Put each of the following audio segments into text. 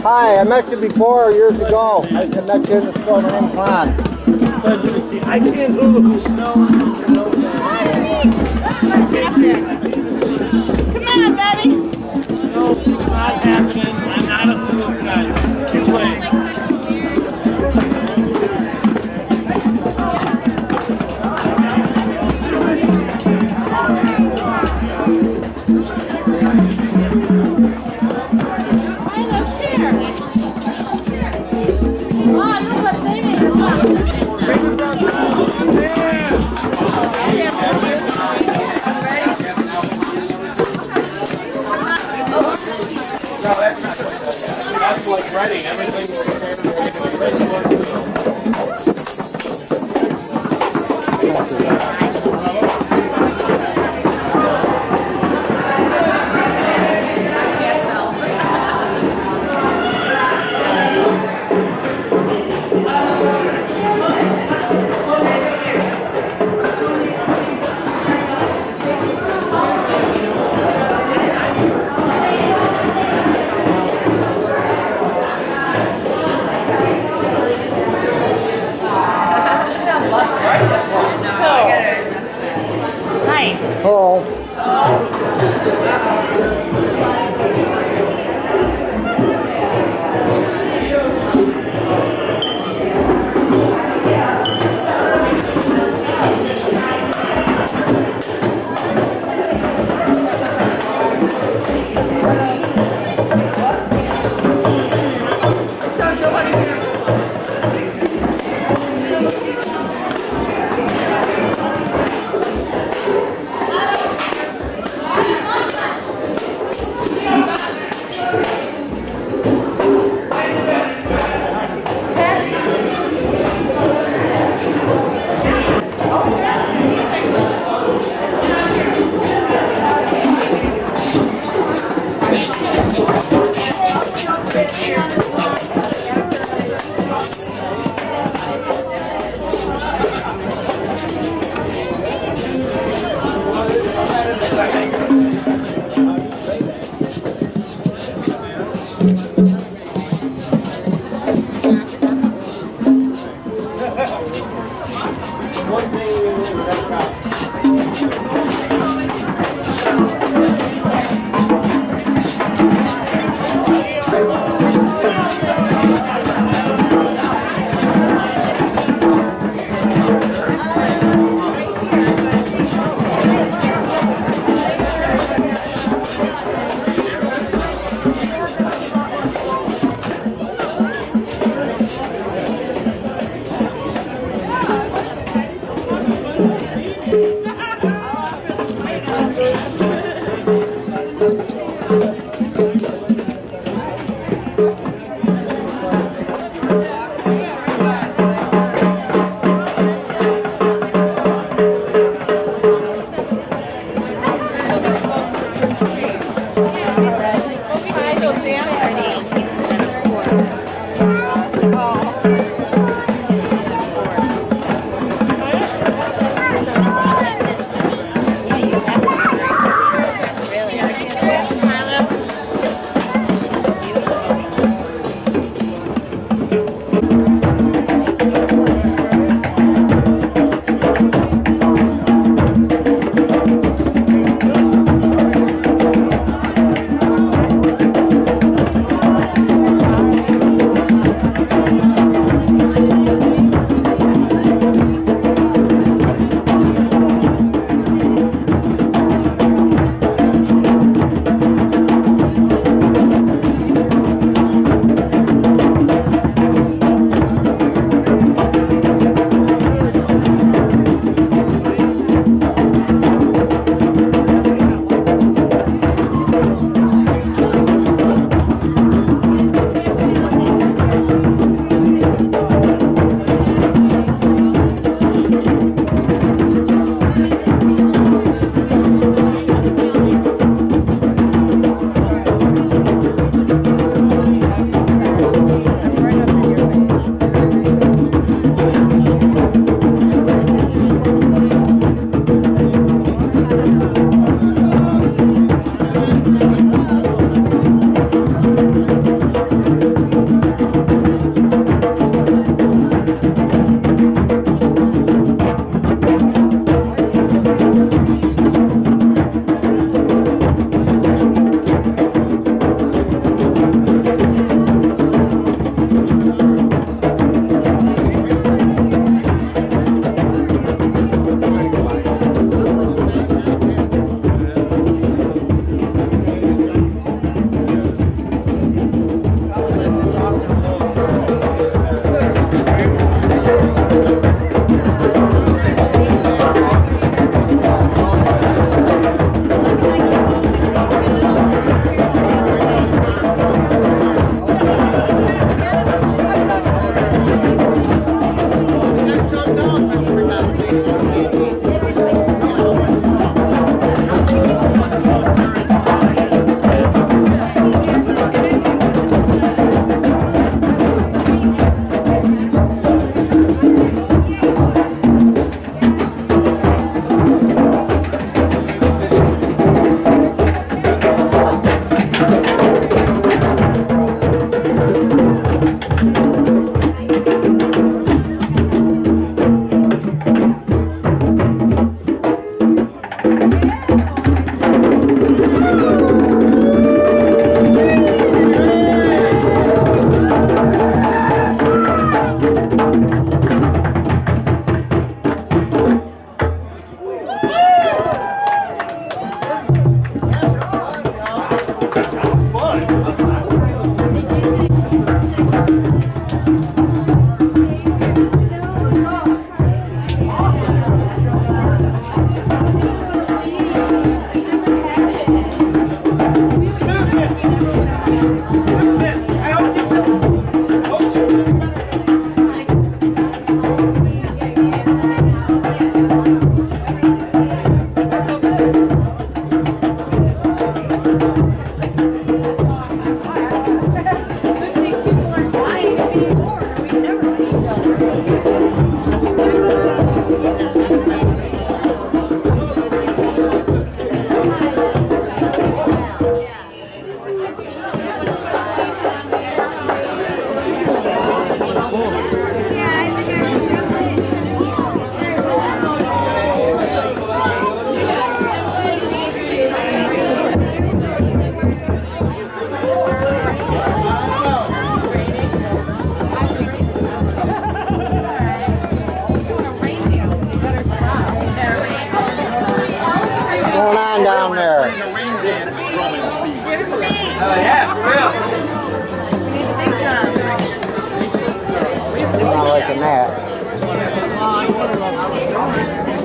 Hi, I met you before years ago. I met you in the store. My name's Ron. Pleasure to see you. I can't move the snow. Come on, Betty. No, it's not happening. I'm not a food guy. Too late. No, that's not. That's like ready. Everything's Hello.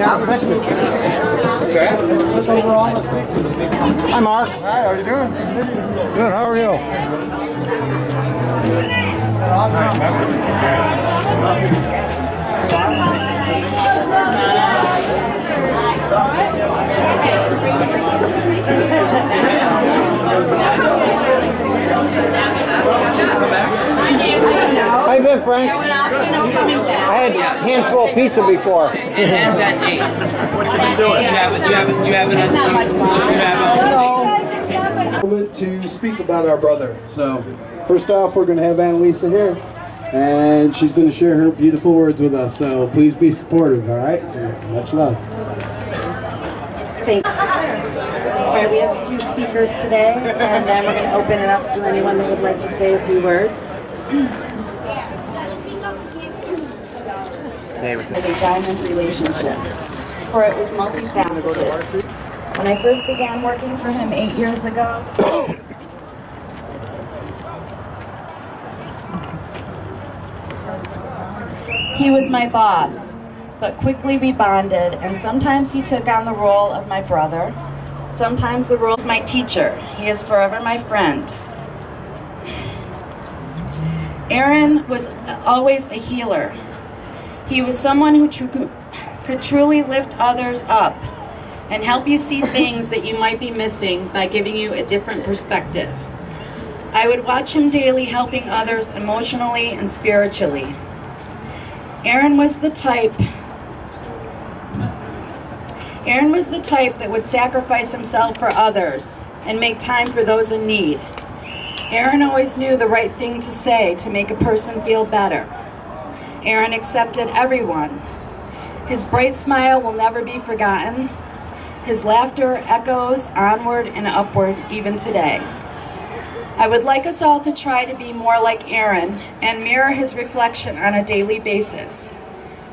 Hi, Mark. Hi, how you doing? Good. How are you? How you been, Frank? I had a handful of pizza before. And that date. What you been doing? You haven't To speak about our brother. So, first off, we're going to have Annalisa here, and she's going to share her beautiful words with us. So, please be supportive, all right? Much love. Thank you. All right, we have 2 speakers today, and then we're going to open it up to anyone that would like to say a few words. Hey, what's up? With a diamond relationship, for it was multifaceted. When I first began working for him 8 years ago, he was my boss, but quickly we bonded, and sometimes he took on the role of my brother, sometimes the role of my teacher. He is forever my friend. Aaron was always a healer. He was someone who could truly lift others up and help you see things that you might be missing by giving you a different perspective. I would watch him daily helping others emotionally and spiritually. Aaron was the type that would sacrifice himself for others and make time for those in need. Aaron always knew the right thing to say to make a person feel better. Aaron accepted everyone. His bright smile will never be forgotten. His laughter echoes onward and upward even today. I would like us all to try to be more like Aaron and mirror his reflection on a daily basis.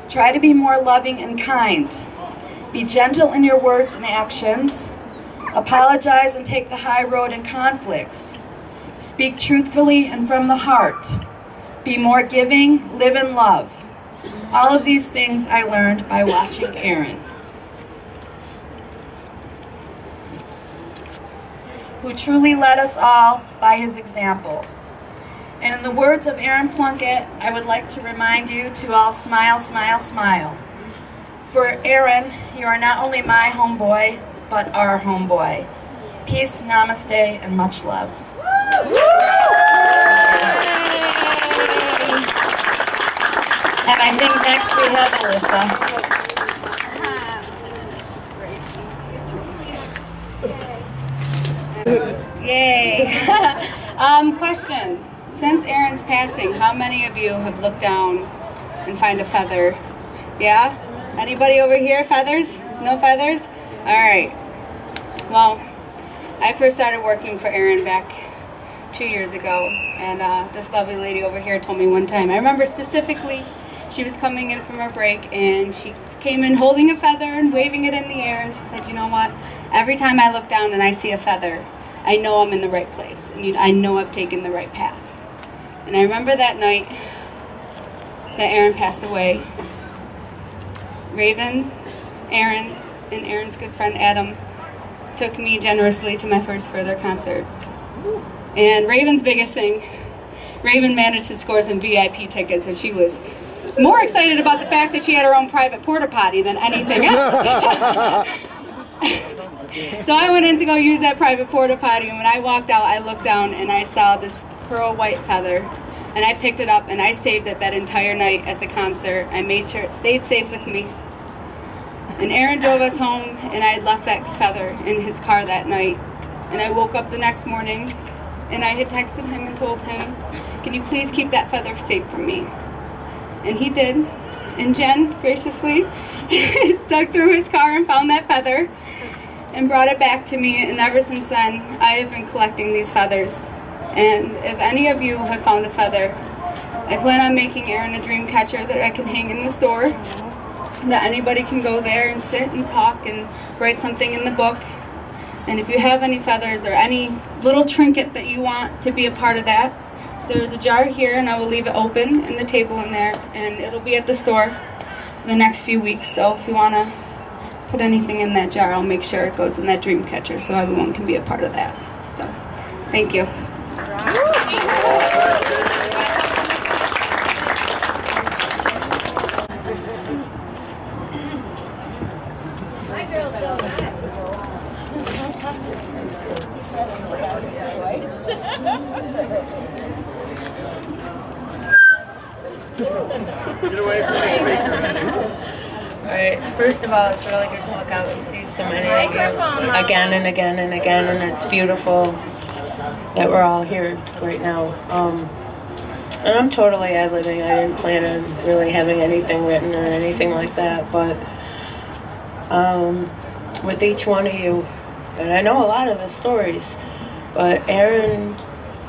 Try to be more loving and kind. Be gentle in your words and actions. Apologize and take the high road in conflicts. Speak truthfully and from the heart. Be more giving, live in love. All of these things I learned by watching Aaron, who truly led us all by his example. And in the words of Aaron Plunkett, I would like to remind you to all smile, smile, smile. For Aaron, you are not only my homeboy, but our homeboy. Peace, namaste, and much love. And I think next we have Alyssa. Yay. Question. Since Aaron's passing, how many of you have looked down and find a feather? Yeah? Anybody over here? Feathers? No feathers? All right. Well, I first started working for Aaron back 2 years ago, and this lovely lady over here told me one time, I remember specifically, she was coming in from her break, and she came in holding a feather and waving it in the air, and she said, you know what, every time I look down and I see a feather, I know I'm in the right place, and I know I've taken the right path. And I remember that night that Aaron passed away, Raven, Aaron, and Aaron's good friend Adam took me generously to my first Further concert. And Raven's biggest thing, Raven managed to score some VIP tickets, and she was more excited about the fact that she had her own private porta potty than anything else. So I went in to go use that private porta potty, and when I walked out, I looked down and I saw this pearl white feather, and I picked it up and I saved it that entire night at the concert. I made sure it stayed safe with me. And Aaron drove us home, and I had left that feather in his car that night. And I woke up the next morning, and I had texted him and told him, can you please keep that feather safe from me? And he did. And Jen graciously dug through his car and found that feather and brought it back to me. And ever since then, I have been collecting these feathers. And if any of you have found a feather, I plan on making Aaron a dream catcher that I can hang in the store, that anybody can go there and sit and talk and write something in the book. And if you have any feathers or any little trinket that you want to be a part of that, there's a jar here, and I will leave it open in the table in there, and it'll be at the store for the next few weeks. So if you want to put anything in that jar, I'll make sure it goes in that dream catcher so everyone can be a part of that. So, thank you. Alright, first of all, it's really good to look out and see so many of you again and again and again, and it's beautiful that we're all here right now. And I'm totally ad-libbing. I didn't plan on really having anything written or anything like that, but with each one of you, and I know a lot of the stories, but Aaron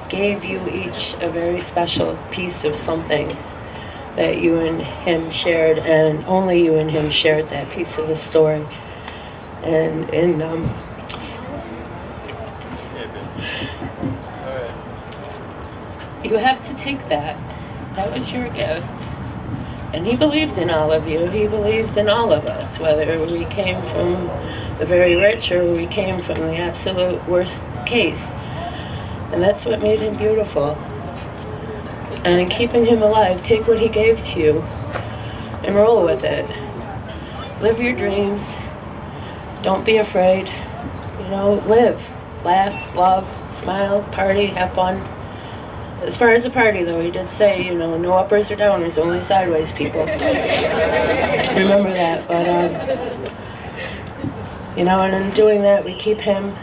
gave you each a very special piece of something that you and him shared, and only you and him shared that piece of the story. And you have to take that. That was your gift. And he believed in all of you. He believed in all of us, whether we came from the very rich or we came from the absolute worst case. And that's what made him beautiful. And in keeping him alive, take what he gave to you and roll with it. Live your dreams. Don't be afraid. You know, live. Laugh, love, smile, party, have fun. As far as the party, though, he did say, you know, no uppers or downers, only sideways people. Remember that. But, you know, and in doing that, we keep him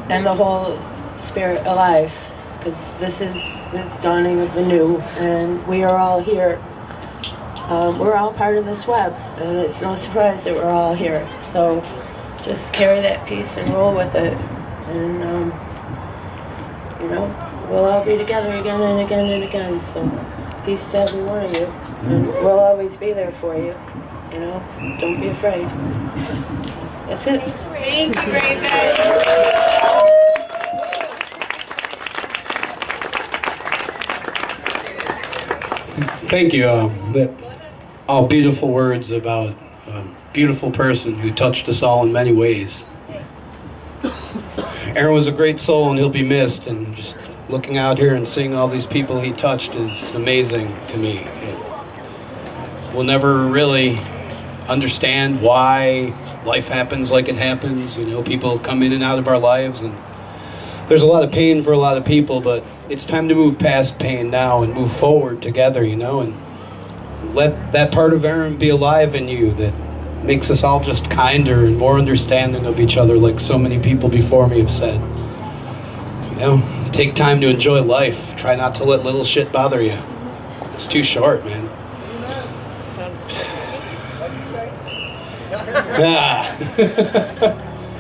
and the whole spirit alive. Because this is the dawning of the new, and we are all here. We're all part of this web, and it's no surprise that we're all here. So just carry that piece and roll with it, and you know, we'll all be together again and again and again. So peace to every one of you, and we'll always be there for you. You know, don't be afraid. That's it. Thank you, Raven. Thank you. All beautiful words about a beautiful person who touched us all in many ways. Aaron was a great soul and he'll be missed, and just looking out here and seeing all these people he touched is amazing to me. We'll never really understand why life happens like it happens. You know, people come in and out of our lives, and there's a lot of pain for a lot of people, but it's time to move past pain now and move forward together, you know, and let that part of Aaron be alive in you that makes us all just kinder and more understanding of each other, like so many people before me have said. You know, take time to enjoy life. Try not to let little shit bother you. It's too short, man. Yeah.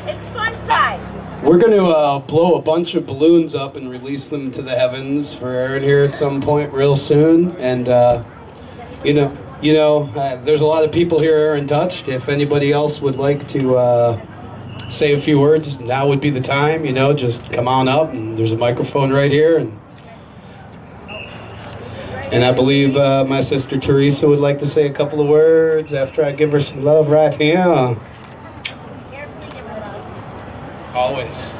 It's fun size. We're going to blow a bunch of balloons up and release them to the heavens for Aaron here at some point real soon. And, there's a lot of people here Aaron touched. If anybody else would like to say a few words, now would be the time. You know, just come on up, and there's a microphone right here. And I believe my sister Teresa would like to say a couple of words after I give her some love right here. Always.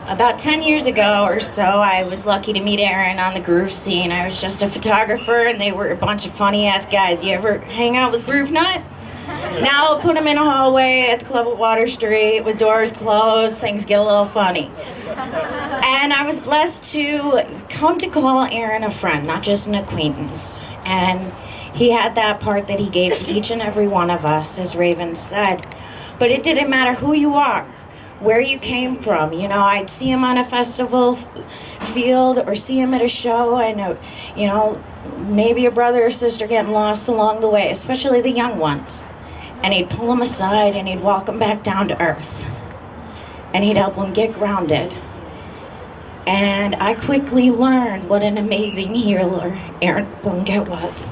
About 10 years ago or so, I was lucky to meet Aaron on the groove scene. I was just a photographer, and they were a bunch of funny-ass guys. You ever hang out with Groove Nut? Now I'll put them in a hallway at the club at Water Street with doors closed. Things get a little funny. And I was blessed to come to call Aaron a friend, not just an acquaintance. And he had that part that he gave to each and every one of us, as Raven said. But it didn't matter who you are, where you came from. You know, I'd see him on a festival field or see him at a show, and, you know, maybe a brother or sister getting lost along the way, especially the young ones. And he'd pull them aside and he'd walk them back down to earth. And he'd help them get grounded. And I quickly learned what an amazing healer Aaron Plunkett was.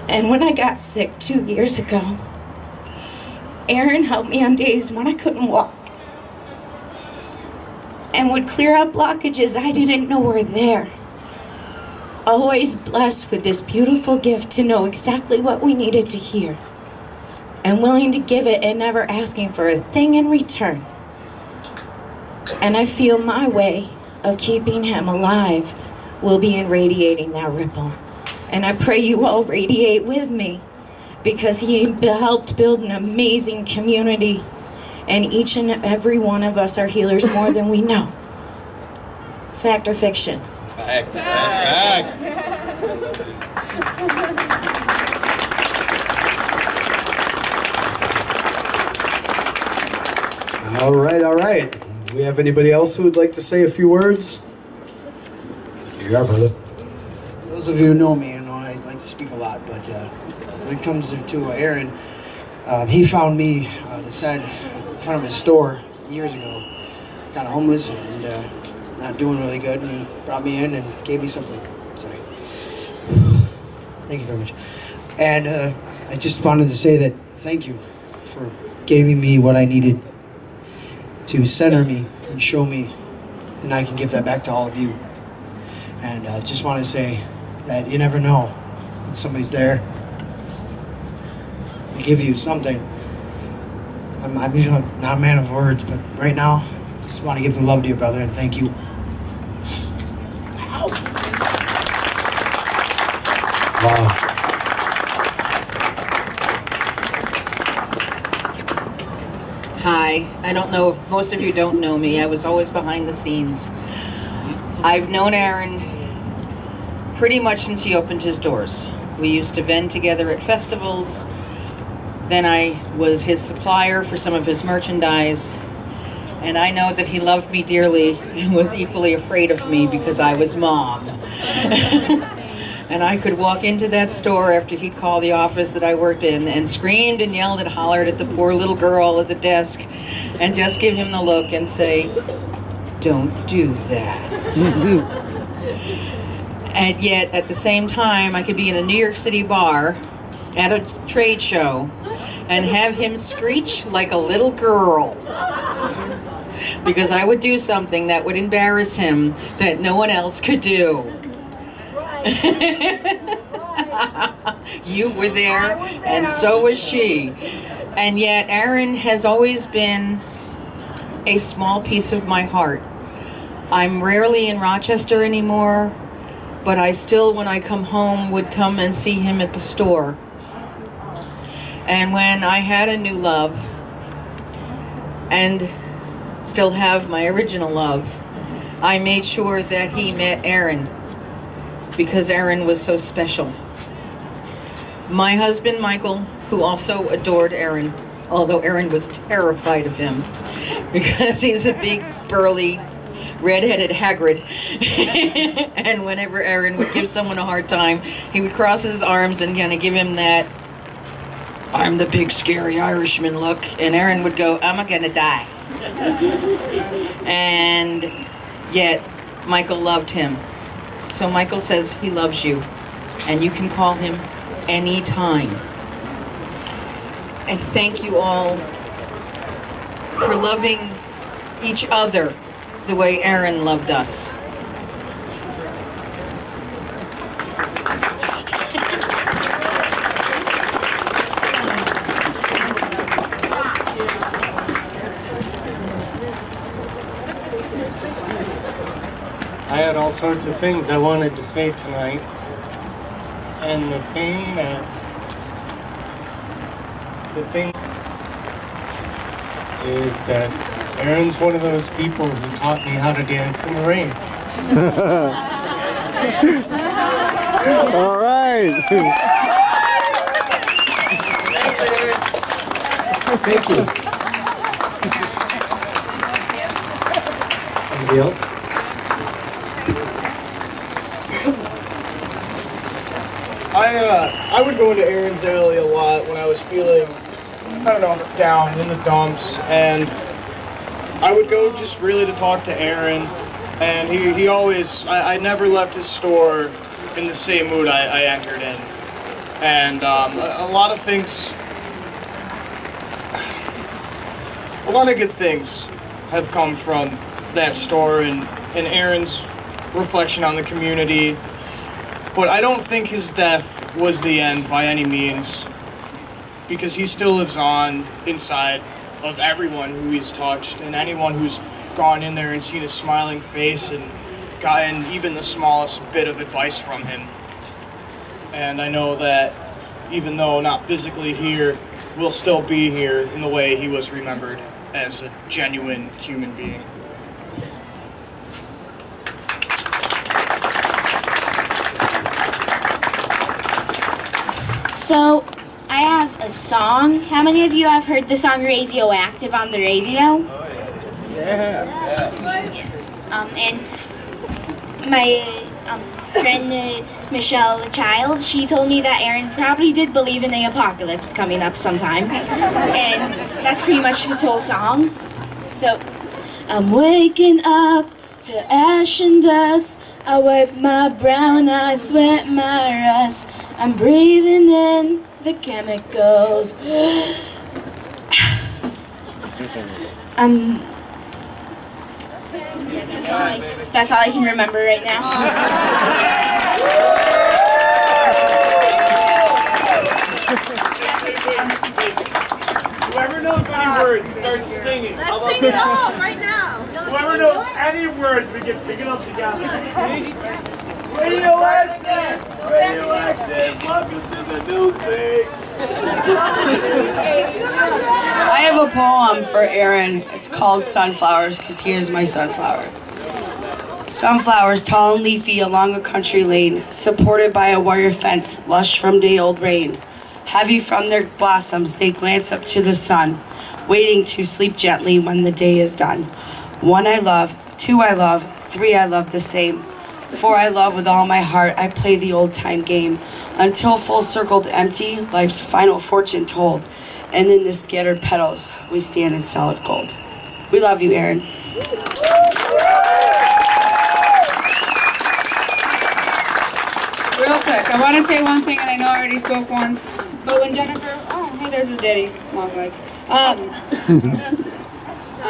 And when I got sick 2 years ago, Aaron helped me on days when I couldn't walk, and would clear up blockages I didn't know were there. Always blessed with this beautiful gift to know exactly what we needed to hear. and willing to give it and never asking for a thing in return. And I feel my way of keeping him alive will be in radiating that ripple. And I pray you all radiate with me, because he helped build an amazing community, and each and every one of us are healers more than we know. Fact or fiction? Fact. That's fact. All right, all right. Do we have anybody else who would like to say a few words? Here you are, brother. Those of you who know me, I like to speak a lot, but when it comes to Aaron, he found me on the side in front of his store years ago, kind of homeless and not doing really good, and he brought me in and gave me something. Sorry. Thank you very much. And I just wanted to say that thank you for giving me what I needed to center me and show me, and I can give that back to all of you. And just want to say that you never know when somebody's there to give you something. I'm usually not a man of words, but right now, just want to give the love to your brother and thank you. Wow. Hi, I don't know if most of you don't know me. I was always behind the scenes. I've known Aaron pretty much since he opened his doors. We used to vend together at festivals. Then I was his supplier for some of his merchandise. And I know that he loved me dearly and was equally afraid of me because I was Mom. And I could walk into that store after he'd call the office that I worked in and screamed and yelled and hollered at the poor little girl at the desk and just give him the look and say, "Don't do that." And yet, at the same time, I could be in a New York City bar at a trade show and have him screech like a little girl. Because I would do something that would embarrass him that no one else could do. You were there, and so was she. And yet, Aaron has always been a small piece of my heart. I'm rarely in Rochester anymore, but I still, when I come home, would come and see him at the store. And when I had a new love, and still have my original love, I made sure that he met Aaron, because Aaron was so special. My husband, Michael, who also adored Aaron, although Aaron was terrified of him, because he's a big, burly, red-headed Hagrid. And whenever Aaron would give someone a hard time, he would cross his arms and kind of give him that "I'm the big scary Irishman" look, and Aaron would go, "I'm gonna die." And yet Michael loved him. So Michael says he loves you, and you can call him anytime. And thank you all for loving each other the way Aaron loved us. I had all sorts of things I wanted to say tonight. And the thing is that Aaron's one of those people who taught me how to dance in the rain. All right. Thank you. Somebody else? I would go into Aaron's Alley a lot when I was feeling, I don't know, down in the dumps, and I would go just really to talk to Aaron, and he always, I never left his store in the same mood I entered in. And a lot of things, a lot of good things have come from that store and Aaron's reflection on the community. But I don't think his death was the end by any means. because he still lives on inside of everyone who he's touched, and anyone who's gone in there and seen his smiling face and gotten even the smallest bit of advice from him. And I know that even though not physically here, we'll still be here in the way he was remembered as a genuine human being. So, I have a song. How many of you have heard the song Radioactive on the radio? And my friend Michelle Child, she told me that Aaron probably did believe in the apocalypse coming up sometime. And that's pretty much the whole song. So, I'm waking up to ash and dust. I wipe my brow and I sweat my rust. I'm breathing in the chemicals. That's all I can remember right now. Whoever knows any words, start singing. Let's sing it all right now. Whoever knows any words, we can pick it up together. Radioactive! Radioactive! Welcome to the new thing! I have a poem for Aaron. It's called Sunflowers, because here's my sunflower. Sunflowers tall and leafy along a country lane, supported by a wire fence, lush from day-old rain. Heavy from their blossoms, they glance up to the sun, waiting to sleep gently when the day is done. 1 I love, 2 I love, 3 I love the same. 4 I love with all my heart, I play the old-time game. Until full circled empty, life's final fortune told. And in the scattered petals, we stand in solid gold. We love you, Aaron. Real quick, I want to say one thing, and I know I already spoke once, but when Jennifer, oh, hey, there's a daddy long leg. I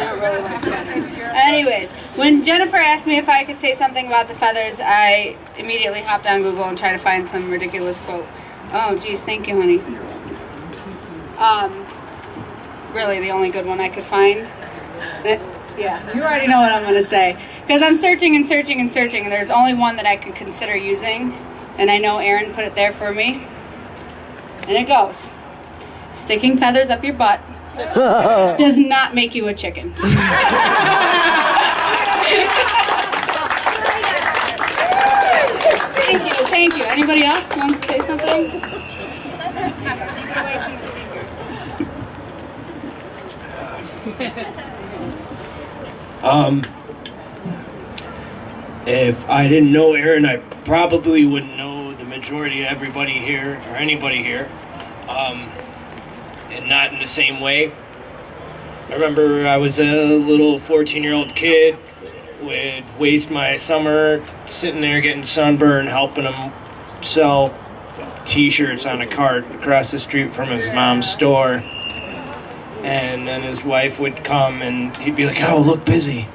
don't really like feathers. Anyways, when Jennifer asked me if I could say something about the feathers, I immediately hopped on Google and tried to find some ridiculous quote. Oh, geez, thank you, honey. Really, the only good one I could find. Yeah, you already know what I'm going to say. Because I'm searching and searching and searching, and there's only one that I could consider using. And I know Aaron put it there for me. And it goes, sticking feathers up your butt does not make you a chicken. Thank you. Anybody else want to say something? If I didn't know Aaron, I probably wouldn't know the majority of everybody here, or anybody here, and not in the same way. I remember I was a little 14-year-old kid, would waste my summer sitting there getting sunburned, helping him sell t-shirts on a cart across the street from his mom's store. And then his wife would come and he'd be like, "Oh, look busy."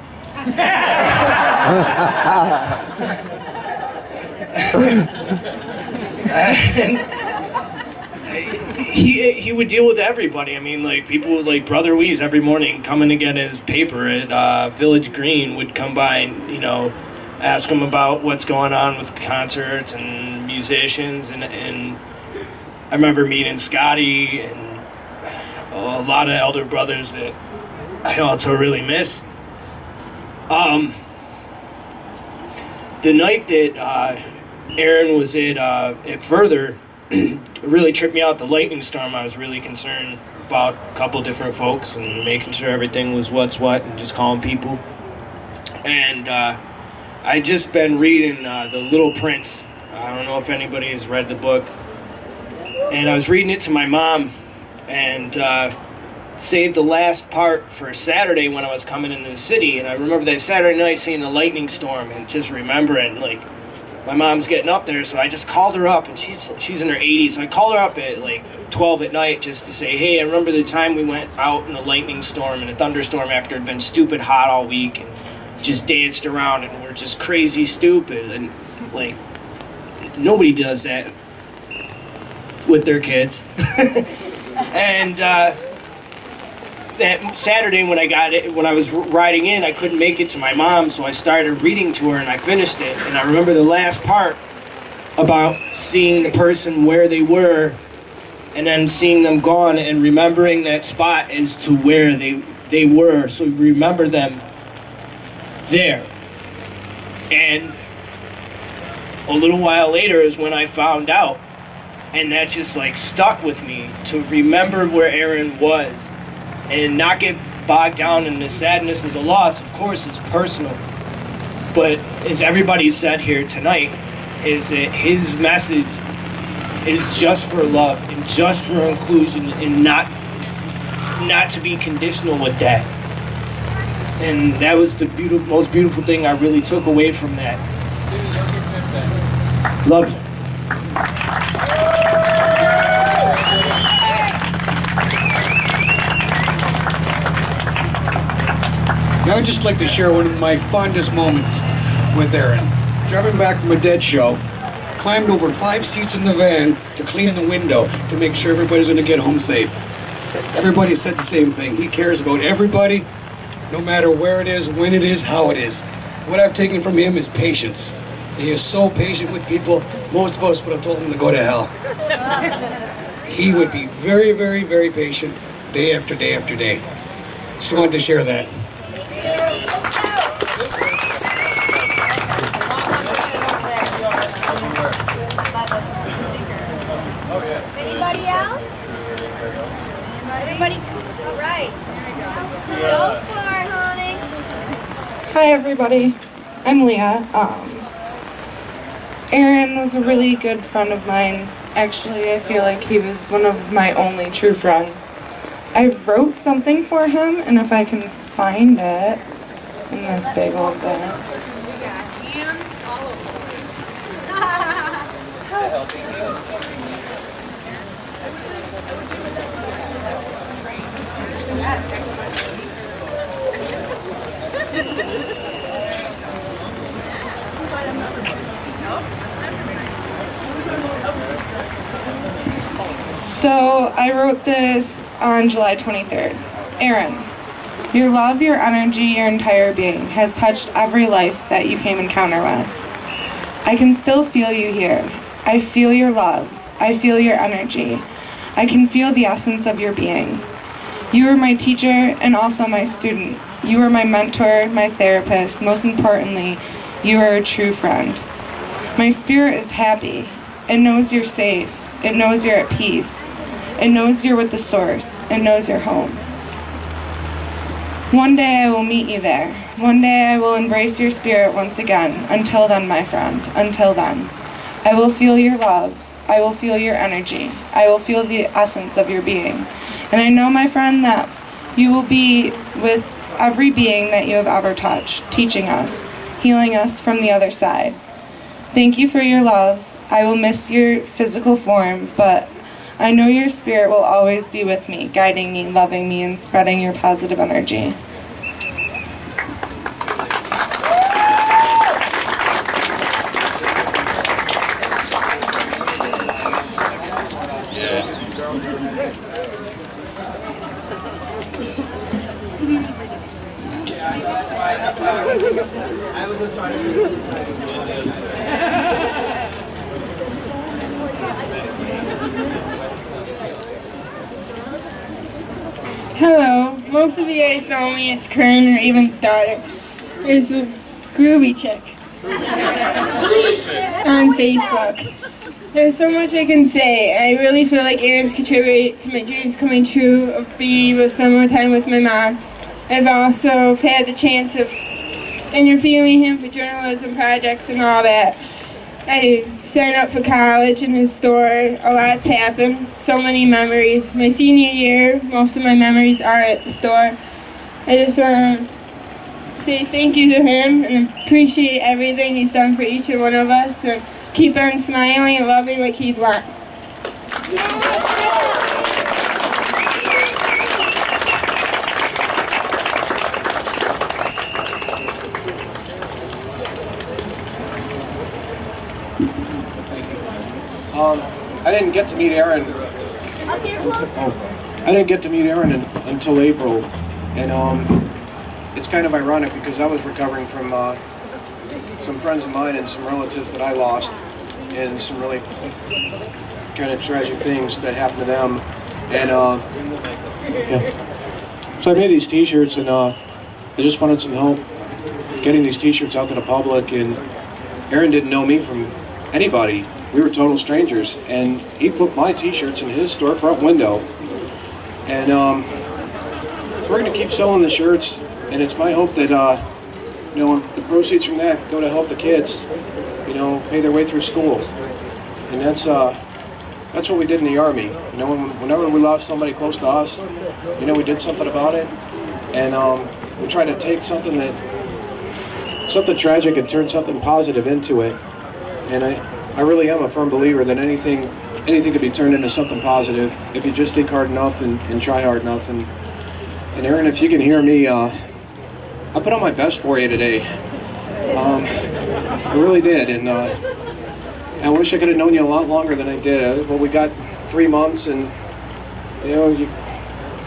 He would deal with everybody. I mean, like, people like Brother Weeze every morning coming to get his paper at Village Green would come by and, you know, ask him about what's going on with concerts and musicians. And I remember meeting Scotty and a lot of elder brothers that I also really miss. The night that Aaron was at Further, it really tripped me out. The lightning storm, I was really concerned about a couple different folks and making sure everything was what's what and just calling people. And I just been reading The Little Prince. I don't know if anybody has read the book. And I was reading it to my mom and saved the last part for Saturday when I was coming into the city. And I remember that Saturday night seeing the lightning storm and just remembering, like, my mom's getting up there, so I just called her up, and she's in her 80s, so I called her up at like 12 at night just to say, "Hey, I remember the time we went out in a lightning storm and a thunderstorm after it had been stupid hot all week and just danced around and we're just crazy stupid." And like, nobody does that with their kids. And that Saturday when I was riding in, I couldn't make it to my mom, so I started reading to her and I finished it. And I remember the last part about seeing the person where they were and then seeing them gone and remembering that spot as to where they were. So remember them there. And a little while later is when I found out, and that just like stuck with me, to remember where Aaron was and not get bogged down in the sadness of the loss. Of course, it's personal, but as everybody said here tonight, is that his message is just for love and just for inclusion, and not to be conditional with that. And that was the most beautiful thing I really took away from that. Love you. I would just like to share one of my fondest moments with Aaron. Driving back from a Dead show, climbed over 5 seats in the van to clean the window to make sure everybody's going to get home safe. Everybody said the same thing. He cares about everybody, no matter where it is, when it is, how it is. What I've taken from him is patience. He is so patient with people. Most of us would have told him to go to hell. He would be very, very, very patient day after day after day. Just wanted to share that. Anybody else? Anybody? All right. Go for it, honey. Hi everybody, I'm Leah. Aaron was a really good friend of mine. Actually, I feel like he was one of my only true friends. I wrote something for him, and if I can find it in this big old bag. Hands all over the place. So I wrote this on July 23rd. Aaron, your love, your energy, your entire being has touched every life that you came encounter with. I can still feel you here. I feel your love. I feel your energy. I can feel the essence of your being. You were my teacher and also my student. You were my mentor, my therapist. Most importantly, you are a true friend. My spirit is happy. It knows you're safe. It knows you're at peace. It knows you're with the source. It knows you're home. One day I will meet you there. One day I will embrace your spirit once again. Until then, my friend, until then. I will feel your love. I will feel your energy. I will feel the essence of your being. And I know, my friend, that you will be with every being that you have ever touched, teaching us, healing us from the other side. Thank you for your love. I will miss your physical form, but I know your spirit will always be with me, guiding me, loving me, and spreading your positive energy. Hello, most of you guys know me as Kern, Raven's daughter. There's a groovy chick on Facebook. There's so much I can say. I really feel like Aaron's contributed to my dreams coming true of being able to spend more time with my mom. I've also had the chance of interviewing him for journalism projects and all that. I signed up for college in his store. A lot's happened. So many memories. My senior year, most of my memories are at the store. I just want to say thank you to him and appreciate everything he's done for each and one of us. And keep on smiling and loving like he'd want. I didn't get to meet Aaron. Up here close. I didn't get to meet Aaron until April, and it's kind of ironic because I was recovering from some friends of mine and some relatives that I lost, and some really kind of tragic things that happened to them. And yeah. So I made these T-shirts, and I just wanted some help getting these T-shirts out to the public. And Aaron didn't know me from anybody. We were total strangers, and he put my T-shirts in his storefront window. And we're going to keep selling the shirts, and it's my hope that you know, the proceeds from that go to help the kids, you know, pay their way through school. And that's what we did in the Army. You know, whenever we lost somebody close to us, you know, we did something about it, and we tried to take something tragic and turn something positive into it. And I really am a firm believer that anything can be turned into something positive if you just think hard enough and try hard enough. And Aaron, if you can hear me, I put on my best for you today. I really did, and I wish I could have known you a lot longer than I did. Well, we got 3 months, and you know, you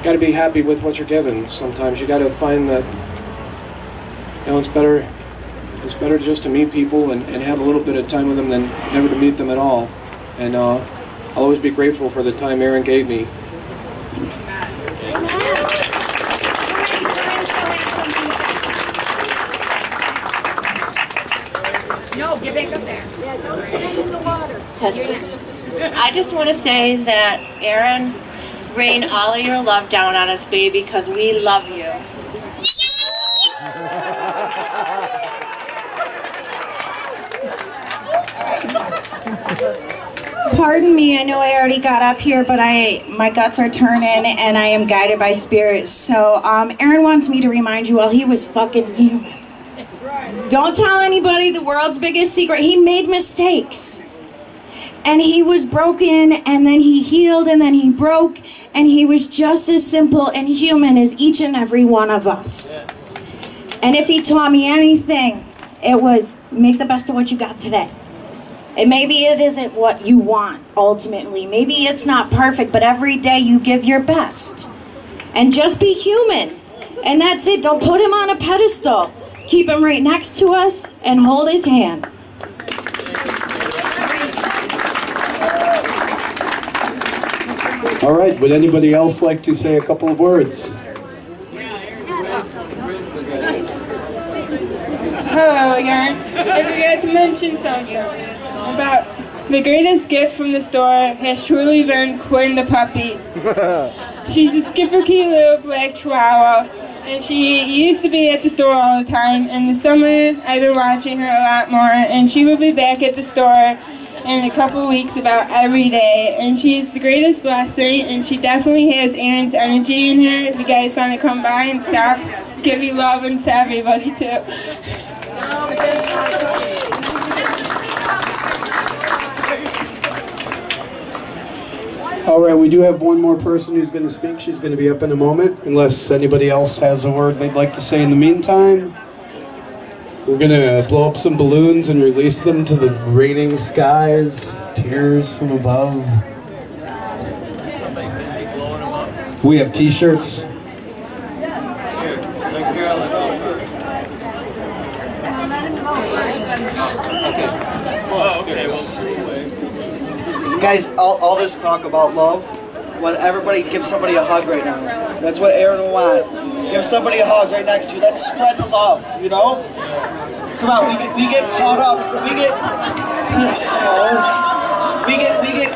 got to be happy with what you're given. Sometimes you got to find that, you know, it's better just to meet people and have a little bit of time with them than never to meet them at all. And I'll always be grateful for the time Aaron gave me. No, get back up there. Yeah, don't stand in the water. Testing. I just want to say that, Aaron, rain all of your love down on us, baby, because we love you. Pardon me, I know I already got up here, but my guts are turning and I am guided by spirit. So Aaron wants me to remind you all he was fucking human. Don't tell anybody the world's biggest secret. He made mistakes. And he was broken, and then he healed, and then he broke, and he was just as simple and human as each and every one of us. And if he taught me anything, it was make the best of what you got today. And maybe it isn't what you want, ultimately. Maybe it's not perfect, but every day you give your best. And just be human. And that's it. Don't put him on a pedestal. Keep him right next to us and hold his hand. All right, would anybody else like to say a couple of words? Hello again. I forgot to mention something about the greatest gift from the store has truly been Quinn the puppy. She's a skipperky little black chihuahua, and she used to be at the store all the time. In the summer, I've been watching her a lot more, and she will be back at the store in a couple weeks about every day. And she's the greatest blessing, and she definitely has Aaron's energy in her. If you guys want to come by and stop, give you love and to everybody too. All right, we do have one more person who's going to speak. She's going to be up in a moment, unless anybody else has a word they'd like to say in the meantime. We're going to blow up some balloons and release them to the raining skies, tears from above. We have t-shirts. Guys, all this talk about love, when everybody give somebody a hug right now. That's what Aaron will want. Give somebody a hug right next to you. Let's spread the love, you know? Come on, we get caught up. We get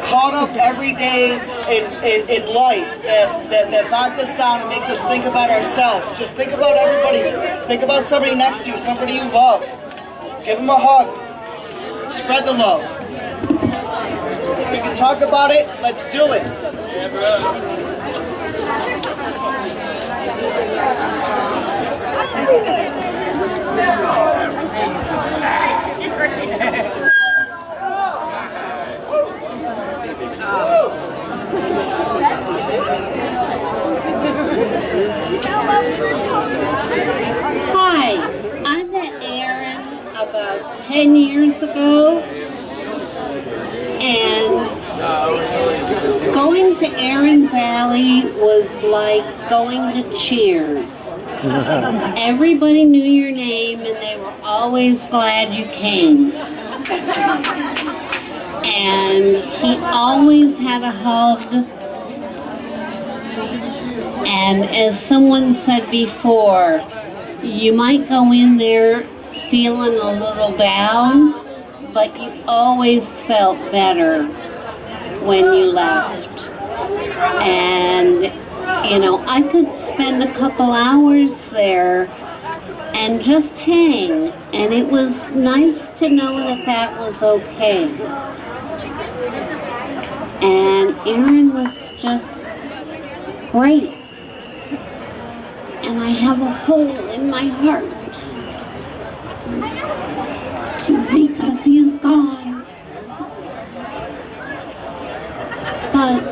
caught up every day in life that knocks us down and makes us think about ourselves. Just think about everybody. Think about somebody next to you, somebody you love. Give them a hug. Spread the love. We can talk about it. Let's do it. Hi, I met Aaron about 10 years ago, and Going to Aaron's Alley was like going to Cheers. Everybody knew your name and they were always glad you came. And he always had a hug. And as someone said before, you might go in there feeling a little down, but you always felt better when you left. And, you know, I could spend a couple hours there and just hang, and it was nice to know that that was okay. And Aaron was just great. And I have a hole in my heart because he's gone. But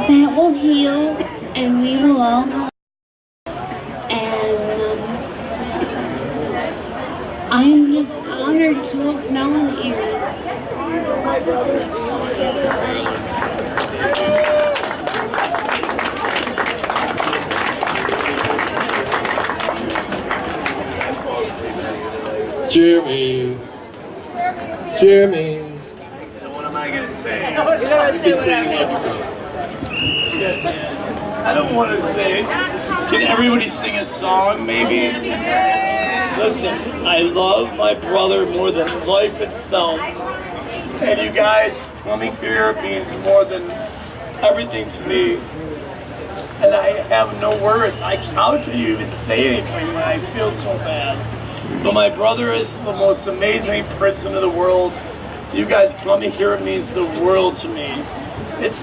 that will heal, and we will all know. And I am just honored to have known Aaron. Jeremy. Jeremy. What am I gonna say? You can say Shit, man. I don't want to say it. Can everybody sing a song, maybe? Listen, I love my brother more than life itself. And you guys coming here means more than everything to me. And I have no words. How can you even say anything when I feel so bad? But my brother is the most amazing person in the world. You guys coming here means the world to me.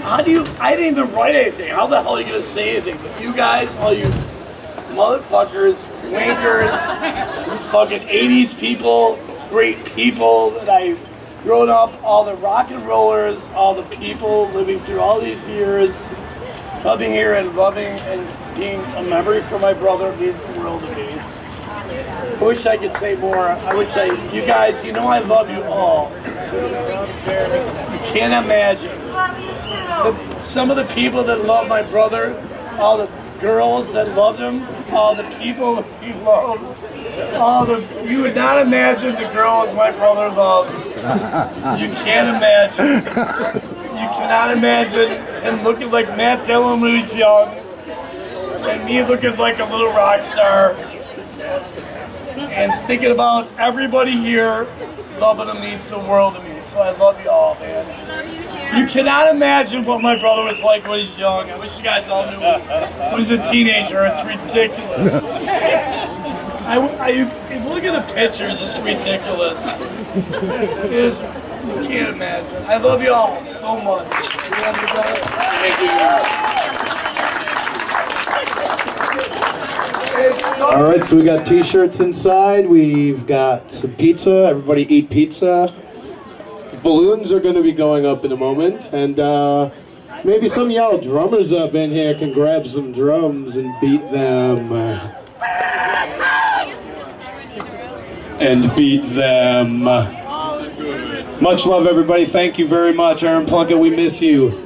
I didn't even write anything. How the hell are you gonna say anything? But you guys, all you motherfuckers, wankers, fucking 80s people, great people that I've grown up, all the rock and rollers, all the people living through all these years, coming here and loving and being a memory for my brother means the world to me. I wish I could say more. You guys, you know I love you all. You can't imagine. Some of the people that love my brother, all the girls that loved him, all the people that he loved, you would not imagine the girls my brother loved. You can't imagine. You cannot imagine him looking like Matt Dillon when he was young, and me looking like a little rock star. And thinking about everybody here, loving him means the world to me. So I love you all, man. You cannot imagine what my brother was like when he's young. I wish you guys all knew when he's a teenager. It's ridiculous. Look at the pictures. It's ridiculous. It is. You can't imagine. I love you all so much. Thank you. All right, so we got t-shirts inside. We've got some pizza. Everybody eat pizza. Balloons are going to be going up in a moment. And maybe some of y'all drummers up in here can grab some drums and beat them. Much love, everybody. Thank you very much. Aaron Plunkett, we miss you.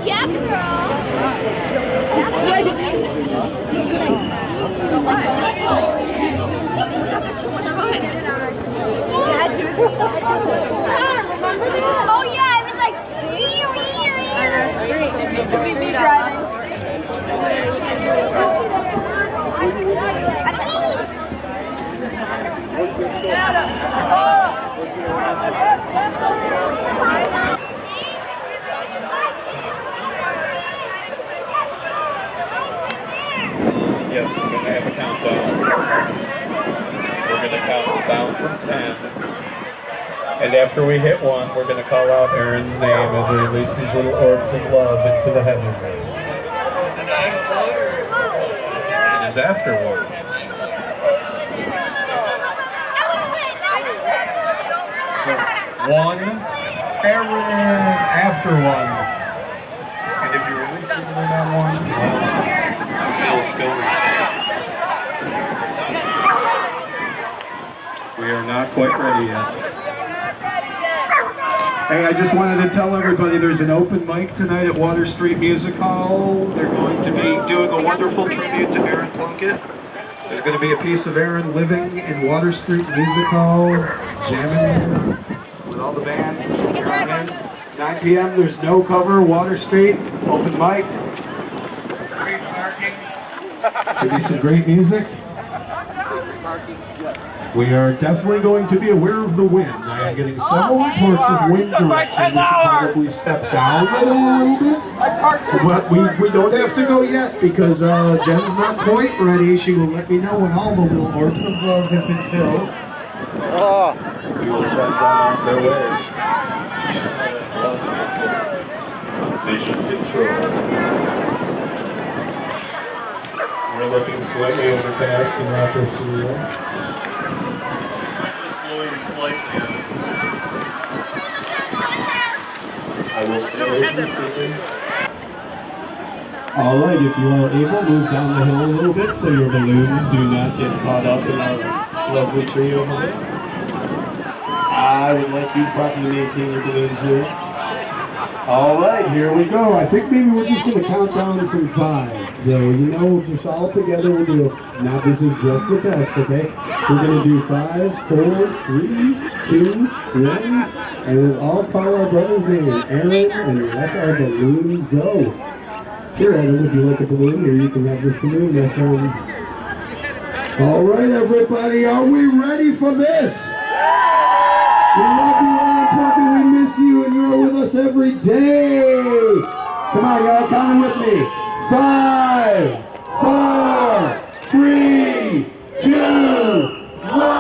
Yeah, girl. Oh yeah, it was like on our street. The street driving. Yes, we're going to have a countdown. We're going to count down from 10. And after we hit 1, we're going to call out Aaron's name as we release these little orbs of love into the heavens. It is after 1. So, 1, Aaron, after 1. And if you release it on that 1, I feel still we are not quite ready yet. Hey, I just wanted to tell everybody there's an open mic tonight at Water Street Music Hall. They're going to be doing a wonderful tribute to Aaron Plunkett. There's going to be a piece of Aaron living in Water Street Music Hall, jamming with all the bands. 9 p.m. There's no cover, Water Street, open mic. Should be some great music. We are definitely going to be aware of the wind. I am getting several reports of wind direction. We should probably step down a little bit. But we don't have to go yet because Jen's not quite ready. She will let me know when all the little orbs of love have been filled. We will send them on their way. Mission control. We're looking slightly overcast in Rochester, New York. Blowing slightly. I will stay away from speaking. All right, if you are able, move down the hill a little bit so your balloons do not get caught up in our lovely tree over there. I would like you to properly maintain your balloons here. All right, here we go. I think maybe we're just going to count down from 5. So, just all together we'll do, now this is just the test, okay? We're going to do 5, 4, 3, 2, 1, and we'll all call our brother's name, Aaron, and let our balloons go. Here, Adam, would you like a balloon, or you can have this balloon, my friend. All right, everybody, are we ready for this? We love you, Aaron Plunkett, we miss you, and you're with us every day. Come on, y'all, count it with me. 5, 4, 3, 2, 1,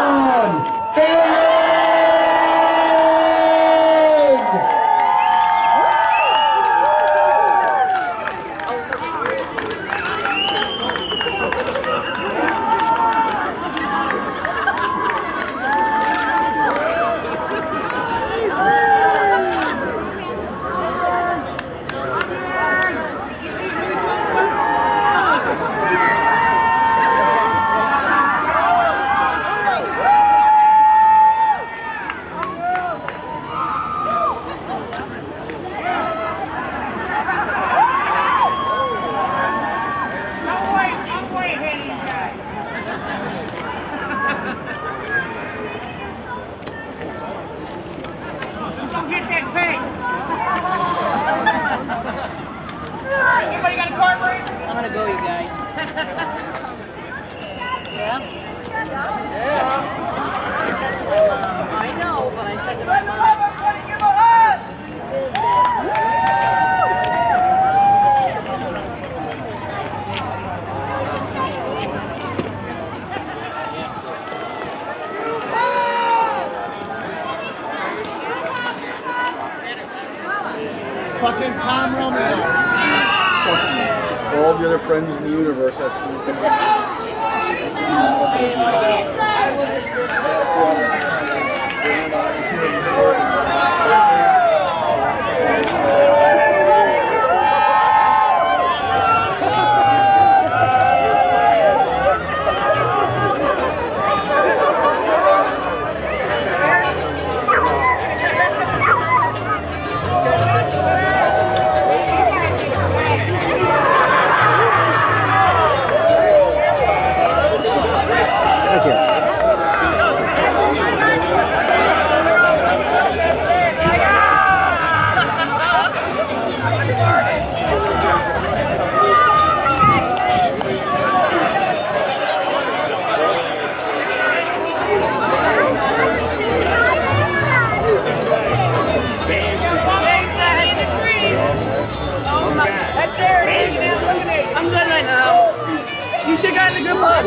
I'm gonna go, you guys. Yeah? I know, but I said to my mom. Fucking Tom Romeo. All the other friends in the universe have pleased him. each other in a group hug.